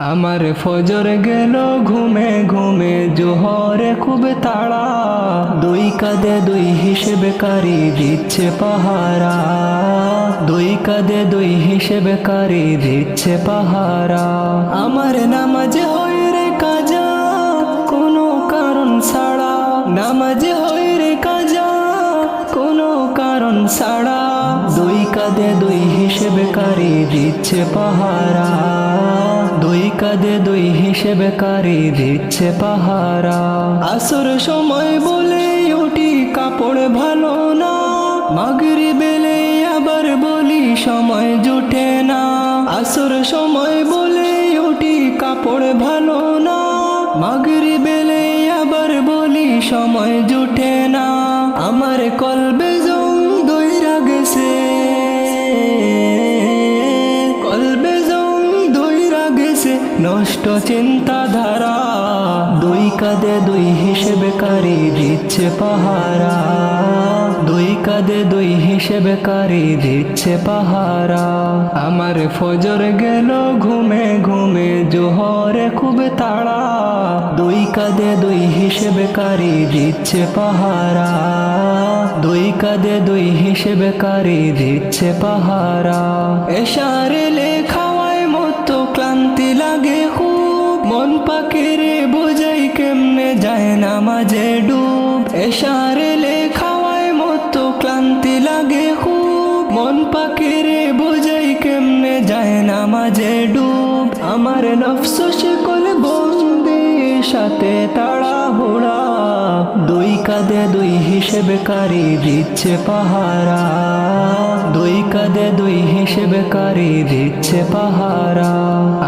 আমার ফজর গেল ঘুমে ঘুমে জোহরে খুব তাড়া, দুই কাঁধে দুই হিসেবে কারি দিচ্ছে পাহারা, দুই কাঁধে দুই হিসেবে কারি দিচ্ছে পাহারা। আমার নামাজ হয় রে কাজা কোনো কারণ ছাড়া, নামাজ হয় রে কাজা কোনো কারণ ছাড়া, দুই কাঁধে দুই হিসেবে কারি দিচ্ছে পাহারা, দুই কাঁধে দুই হিসেবে কারি দিচ্ছে পাহারা। আসর সময় বলে উঠি কাপড় ভালো না, মাগরিবেলে আবার বলি সময় জুটে না, আসর সময় বলে উঠি কাপড় ভালো না, মাগরিবেলে আবার বলি সময় জুটে না। আমার কলবে জং দইরা গেছে, কলবে জং দইরা গেছে নষ্ট চিন্তাধারা, দুই কাঁধে দুই হিসেবে কারি দিচ্ছে পাহারা, দুই কাঁধে দুই হিসেবে কারি দিচ্ছে পাহারা। আমার ফজর গেল ঘুমে ঘুমে জোহরে খুব তাড়া, দুই কাঁধে দুই হিসেবে কারি দিচ্ছে পাহারা, দুই কাঁধে দুই হিসেবে কারি দিচ্ছে পাহারা। এশারে লেখাওয়ায় মতো ক্লান্তি লাগে খুব, মন পাখিরে বোঝাই কেমনে যায় নামাজে ডুব, এশারে লেখাওয়ায় মতো ক্লান্তি লাগে খুব, মন পাখিরে বোঝাই কেমনে যায় নামাজে ডুব। আমার নফস শিকল বন্দি সাথে তাড়াহুড়া, দুই কাঁধে দুই হিসেবে কারি দিচ্ছে পাহারা, দুই কাঁধে দুই হিসেবে কারি দিচ্ছে পাহারা।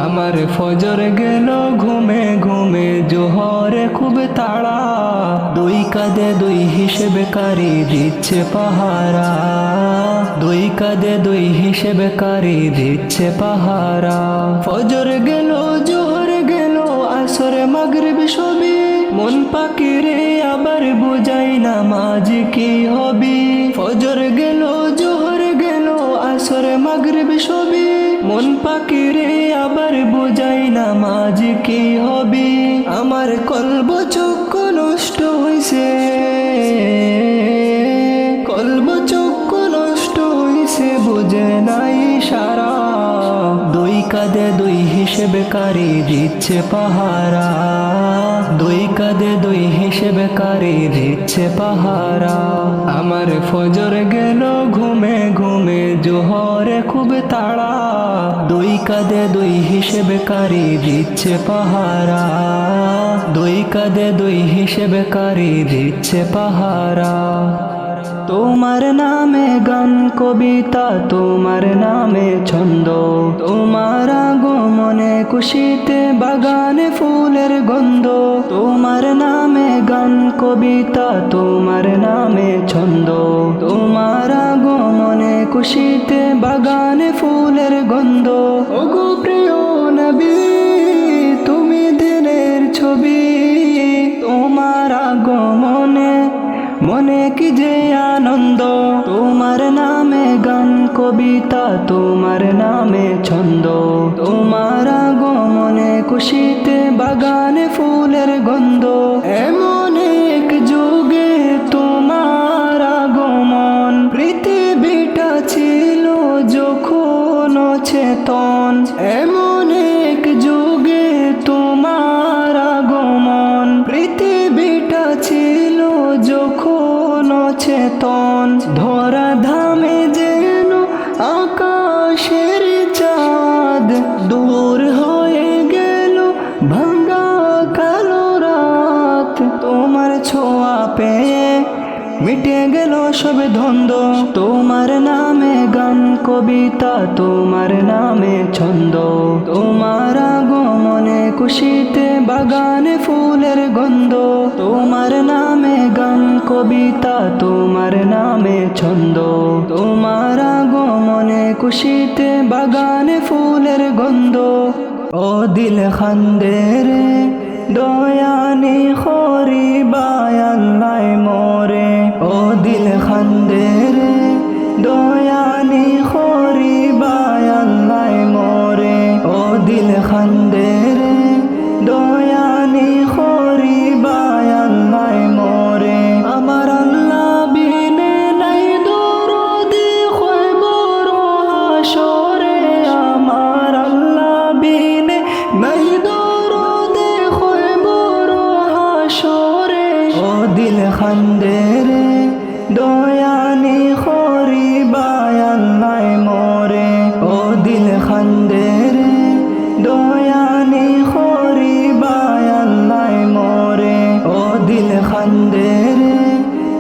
আমার ফজর গেল ঘুমে ঘুমে জোহরে খুব তাড়া, দুই কাঁধে দুই হিসেবে কারি দিচ্ছে পাহারা, দুই কাঁধে দুই হিসেবে কারি দিচ্ছে পাহারা। ফজর গেল জোহর গেল আসরে মাগরিব সবই, মন পাখিরে আবার বুঝাই নামাজ কি হবি। ফজর গেল জোহর গেল আসরে মাগরিব সবই, মন পাখিরে আবার বুঝাই নামাজ কি হবি। আমার কলব চক্ষু নষ্ট হইছে, কলব চক্ষু নষ্ট হইছে বুঝে নাই সারা, দুই কাঁধে দুই হিসেবে কারি দিচ্ছে পাহারা, দুই কাঁধে দুই হিসেবে কারি দিচ্ছে পাহারা। আমার ফজর গেল ঘুমে ঘুমে জোহরে খুব তাড়া, দুই কাঁধে দুই হিসেবে কারি দিচ্ছে পাহারা, দুই কাঁধে দুই হিসেবে কারি দিচ্ছে পাহারা। তোমার নামে গান কবিতা, তোমার নামে ছন্দ, তোমার আগমনে খুশিতে বাগানে ফুলের গন্ধ, তোমার নামে গান কবিতা, তোমার নামে ছন্দ, তোমার আগমনে খুশিতে বাগানে ফুলের গন্ধ। ওগো প্রিয় নবী তুমি দিনের ছবি, তোমার আগমনে মনে কি যে আনন্দ, তোমার নামে গান কবিতা, তোমার নামে ছন্দ, তোমার আগমনে খুশিতে বাগানে ফুলের গন্ধ। এমন এক যুগে তোমার আগমন, পৃথিবীটা ছিল যখন চেতন, এমন এক যুগে তোমার আগমন, পৃথিবীটা ছিল যখন চেতন। ধরা ধামে যেন আকাশের চাঁদ, দূর হয়ে গেল ভাঙ্গা কালো রাত, তোমার ছোঁয়া পেয়ে মিটে গেল সব দ্বন্দ্ব। তোমার নামে গান কবিতা, তোমার নামে ছন্দ, তোমার আগমনে খুশিতে বাগানে ফুলের গন্ধ, তোমার নামে গান কবিতা, তোমার নামে ছন্দ, তোমার আগমনে খুশিতে বাগানে ফুলের গন্ধ। ও দিল খান্দের দয়ানি খরিবায় আল্লাহ মোরে, ও দিল খান্দের দয়ানি খরিবায় আল্লাহ মোরে, ও দিল খান্দের নাই দরদে হয় বড় হাসরে ও দিল খান্দে রে দয়ানি খরিবায় আল্লাহ মোরে ও দিল খান্দে রে দয়ানি খরিবায় আল্লাহ মোরে ও দিল খান্দে রে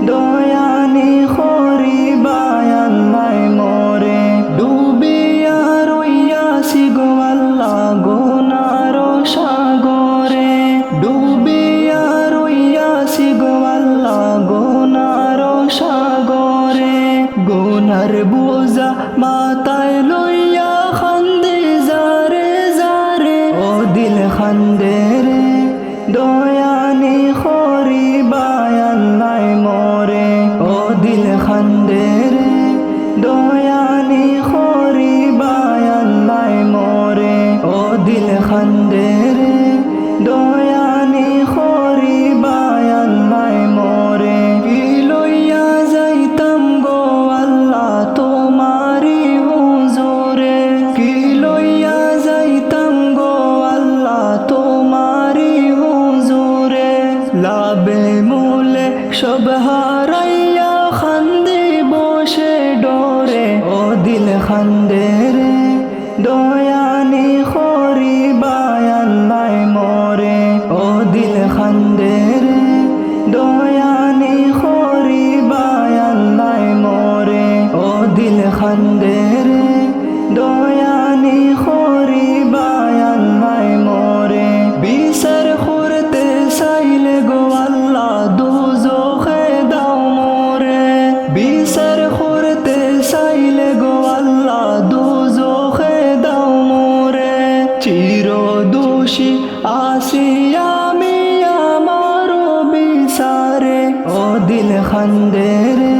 দয়ানি খরিবায় আল্লাহ মোরে ডুবিয়া রইয়াছি গো আল্লাহ গুনার সাগরে ডুবিয়া রইয়াছি গো আল্লাহ গুনার সাগরে গুনার বোঝা মাথায় লইয়া খান্দে যারে যারে ও দিল খান্দে রে দয়ানি খরিবায় আল্লাহ মোরে ও দিল খান্দে রে দয়ানি খরিবায় আল্লাহ মোরে ও দিল খান্দে রে দয়ানি খরিবায় আল্লাহ মোরে কি লইয়া যাইতাম গো আল্লাহ তোমারি হুজুরে কি লইয়া যাইতাম গো আল্লাহ তোমারি হুজুরে লাভে মূলে সব হারাইয়া খান্দে বসে ডরে ও দিল খান্দে রে দয়ানি খরিবায় আল্লাহ মোরে ও দিল খান্দে রে দয়ানি খরিবায় আল্লাহ মোরে ও দিল খান্দে রে দয়ানি খরিবায় আল্লাহ মোরে বিচার করতে চাইলে গো আল্লাহ দুজখে দাও মোরে বিচার করতে চাইলে গো আল্লাহ দুজখে দাও মোরে চির দোষী আসি আমি আমার বিচারে ও দিল খান্দে রে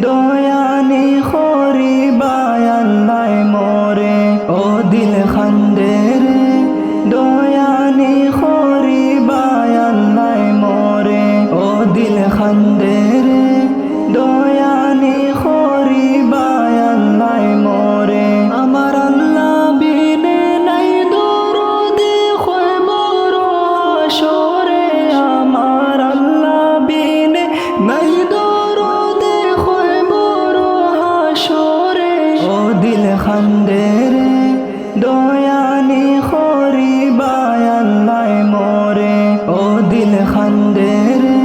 দয়ানি খরিবায় আল্লাহ মোরে ও দিল খান্দে রে দয়ানি খরিবায় আল্লাহ মোরে ও দিল খান্দে রে দয়ানি খরিবায় আল্লাহ মোরে আমার আল্লাহ বিনে নাই দরদে হয় বড় হাসরে আমার আল্লাহ বিনে নাই দরদে হয় বড় হাসরে ও দিল খান্দে রে দয়ানি খরিবায় আল্লাহ মোরে ও দিল খান্দে রে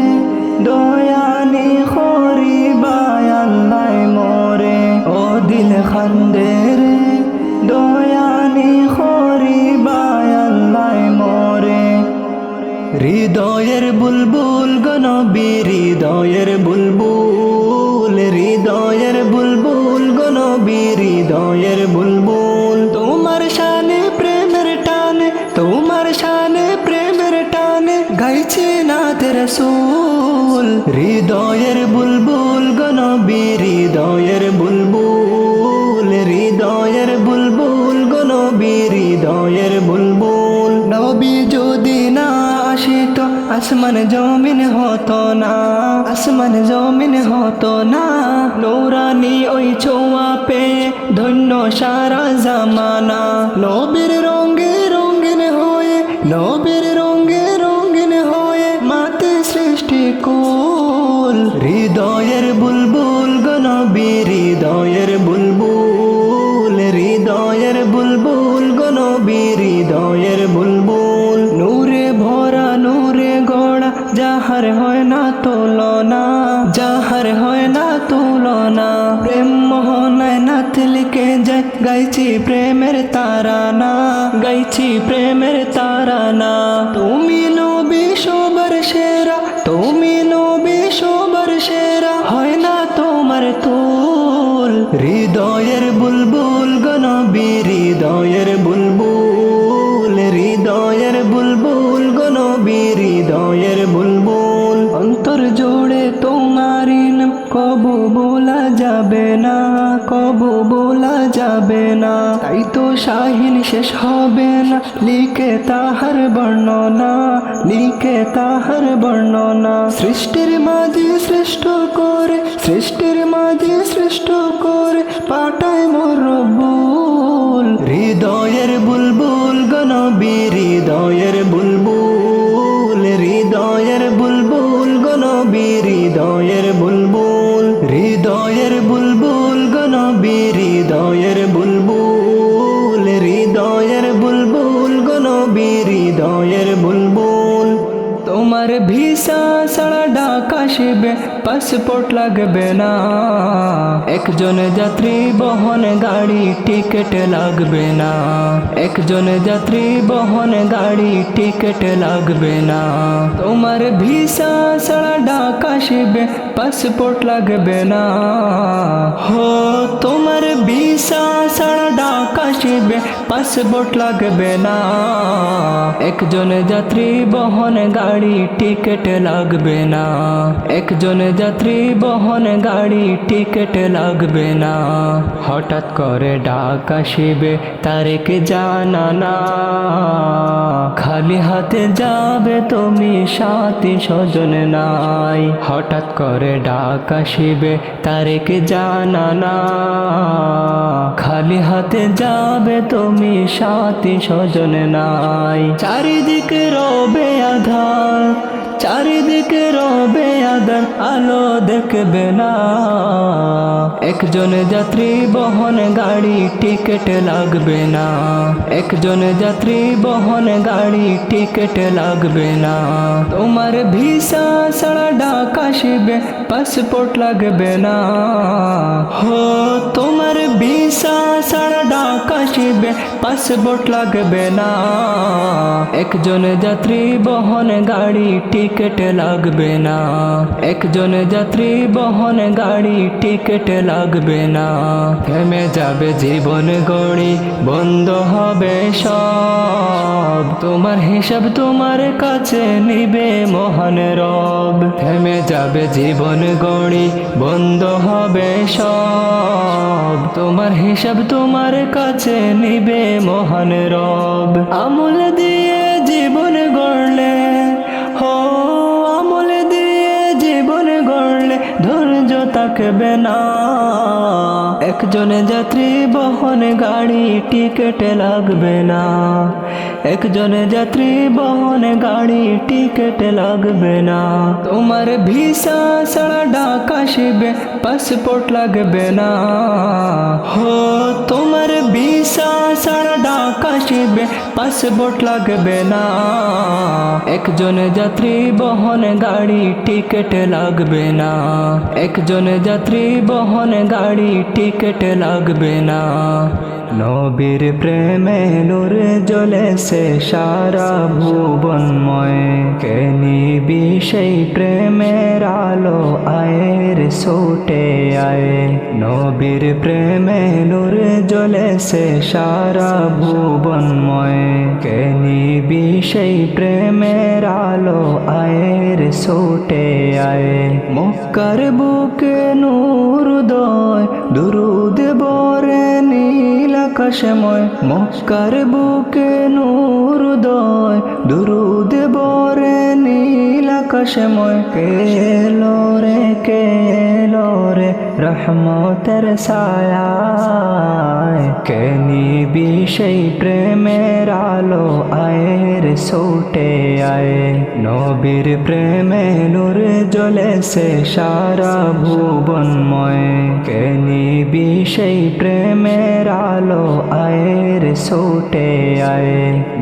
দয়ানি খরিবায় আল্লাহ মোরে ও দিল খান্দে রে দয়ানি খরিবায় আল্লাহ মোরে হৃদয়ের বুলবুল গনবী হৃদয়ের বুলবুল হৃদয়ের বুলবুল গনবী হৃদয়ের বুলবুল তোমার শানে প্রেমের টানে তোমার শানে প্রেমের টানে গাইছে নাথ রাসূল হৃদয়ের বুলবুল গনবী হৃদয়ের বুলবুল হৃদয়ের বুলবুল গনবী হৃদয়ের বুলবুল নবী যদি না আসিত আসমান জমিন হতো না আসমান জমিন হতো না নূরানি ওই ছোঁয়া পে ধন্য সারা জামানা নবীর রঙে রঙিন হয়ে নবীর রঙে রঙিন হয়ে মাতে সৃষ্টি কুল হৃদয়ের বুলবুল গনবী হৃদয়ের বুলবুল হৃদয়ের বুলবুল গনবী হৃদয়ের বুলবুল নূরে ভরা নূরে গড়া যাহার হয় না তুলনা যাহার হয় না তুলনা প্রেম মোহনায় নাথ লিখে যায় গাইছি প্রেমের তারানা গাইছি প্রেমের তারানা তুমি নবী সবার সেরা তুমি নবী সবার সেরা হয় না তোমার তুল হৃদয়ের বুলবুল গনবী হৃদয়ের বুলবুল হৃদয়ের বুলবুল গনবী হৃদয়ের বুলবুল অন্তর জোড়ে তোমারি নাম কবু বলা যাবে না কবু বলা যাবে না তাই তো শাহিন শেষ হবে না লিখে তাহার বর্ণনা লিখে তাহার বর্ণনা সৃষ্টির মাঝে শ্রেষ্ঠ করে সৃষ্টির মাঝে শ্রেষ্ঠ করে পাঠায় মোর রব্বুল হৃদয়ের বুলবুল নবী হৃদয়ের বুলবুল, হৃদয়ের বুলবুল গো নবী হৃদয়ের বুলবুল, হৃদয়ের বুলবুল গো নবী হৃদয়ের বুলবুল, হৃদয়ের বুলবুল গো নবী হৃদয়ের বুলবুল। তোমার ভিসা ছাড়া ঢাকা আসবে পাসপোর্ট লাগবে না, একজন যাত্রী বহন গাড়ি টিকিট লাগবে না, একজন যাত্রী বহন গাড়ি টিকিট লাগবে না। তোমার ভিসা ছাড়া ঢাকা আসবে পাসপোর্ট লাগবে না, হো তোমার ভিসা ছাড়া ঢাকা আসবে পাসপোর্ট লাগবে না, একজন যাত্রী বহন গাড়ি টিকিট লাগবে না, একজন যাত্রী বহন গাড়ি টিকিট লাগবে না। হঠাৎ করে ঢাকা আসবে তারিখ জানা না, খালি হাতে যাবে তুমি সাথী স্বজন নাই। হঠাৎ করে ঢাকা আসবে তারিখ জানা না, খালি হাতে যাবে তুমি সাথী স্বজন নাই। চারিদিকে রবে আধার, চারিদিকে রবে আধার, আলো দেখবে না, একজন যাত্রী বহন গাড়ি টিকিট লাগবে না, একজন যাত্রী বহন গাড়ি টিকিট লাগবে না। তোমার ভিসা ছাড়া ঢাকা আসবে পাসপোর্ট লাগবে না, হো তোমার ভিসা ছাড়া ঢাকা আসবে পাসপোর্ট লাগবে না, একজন যাত্রী বহন গাড়ি টিকিট লাগবে না, একজন যাত্রী বহন গাড়ি টিকিট লাগবে না। থেমে যাবে জীবন গড়ি, বন্ধ হবে সব, তোমার হিসাব তোমার কাছে নিবে মহান রব। থেমে যাবে জীবন গড়ি, বন্ধ হবে সব, তোমার হিসাব তোমার কাছে নিবে মহান রব। আমল দিয়ে জীবন গড়লে, হো আমল দিয়ে জীবন গড়লে ধৈর্য থাকবে না, একজন যাত্রী বহন গাড়ি টিকিট লাগবে না, একজন যাত্রী বহন গাড়ি টিকিট লাগবে না। তোমার ভিসা ছাড়া ঢাকা আসবে পাসপোর্ট লাগবে না, হো তোমার ভিসা ছাড়া ঢাকা আসবে পাসপোর্ট লাগবে না, একজন যাত্রী বহন গাড়ি টিকিট লাগবে না, একজন যাত্রী বহন গাড়ি টিকিট লাগবে না। নবীর প্রেমে নূর জ্বলেছে সারা ভুবনময়, কে নিবি সেই প্রেমের আলো আয়ের ছোটে আয়। নবীর প্রেমে নূর জ্বলেছে সারা ভুবনময়, কে নিবি সেই প্রেমের আলো আয়ের ছোটে আয়। মক্কার বুকে নূর উদয়, দুরুদ বরে নীল আকাশময়, মক্কার বুকে নূর উদয়, দুরুদ বরে নীল আকাশময়। কেলো রে রহমতের ছায়ায়, কে নিবি সেই প্রেমের আলো আয়ের ছোটে আয়। নবীর প্রেমে নূর জ্বলেছে সারা ভুবনময়, কে নিবি সেই প্রেমের আলো আয়ের ছোটে আয়।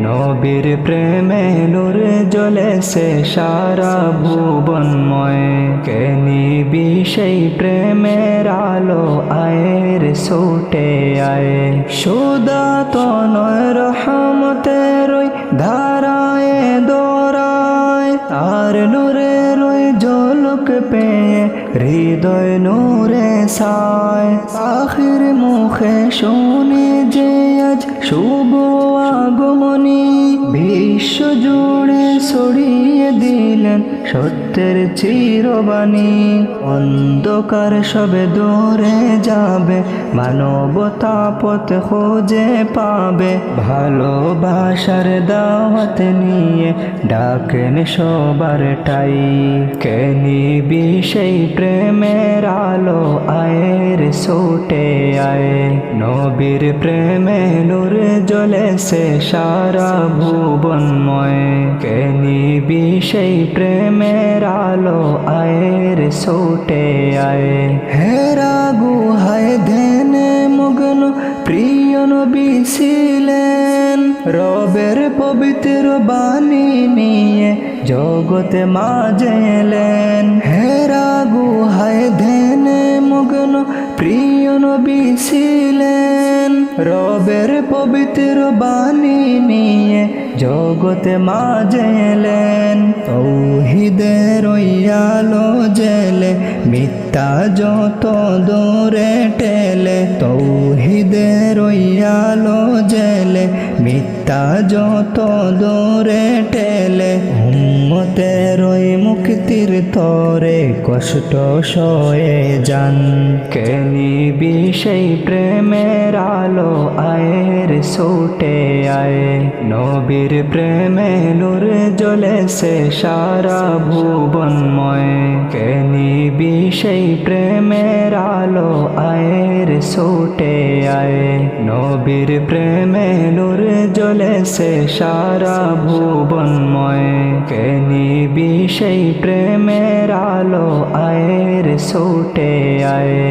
নবীর প্রেমে নূর জ্বলেছে সারা ভুবনময়, কে নিবি সেই প্রেমের আলো আয়ের ছোটে আয়। সুদা তো নয় রহমতের ওই ধারায় দৌড়ায়, তার নূরের ওই ঝলক পেয়ে হৃদয় নূরে ছায়। আখির মুখে শুনি যে আজ শুভ আগমনী, বিশ্ব জুড়ে ছড়িয়ে দিলেন সত্যের চিরবাণী। অন্ধকার সবে দূরে যাবে, মানবতা পথ খুঁজে পাবে। ভালোবাসার দাওয়াত নিয়ে ডাকেন সবার ঠাই। কে নিবি সেই প্রেমের আলো, আয়ের ছুটে আয়। নবীর প্রেমে নূর জ্বলেছে সারা ভুবনময়। কে নিবি সেই প্রেমের আলো, আয়ের ছুটে আয়। হেরা গুহায় ধ্যানে মগ্ন প্রিয় নবী ছিলেন, রবের পবিত্র বাণী নিয়ে জগতে মাঝে এলেন। হেরা গুহায় ধ্যানে মগ্ন প্রিয় নবী ছিলেন, রবের পবিত্র বাণী নিয়ে জগতে মাঝে এলেন। তৌহিদের আলো জেলে মিথ্যা যত দূরে টেলে। তৌহিদের আলো জেলে মিথ্যা যত দূরে টেলে। উম্মতের মুক্তির তরে কষ্ট সয়ে যান। কে নিবি সেই প্রেমের আলো, আয়ের ছুটে আয়। নবীর প্রেমে নূর জ্বলেছে সারা ভুবনময়। কে নিবি সেই প্রেমের আলো, আয়ের ছুটে আয়। নবীর প্রেমে নূর জ্বলেছে সারা ভুবনময়। কে নিবি সেই প্রেমের আলো, আয়ের ছুটে আয়।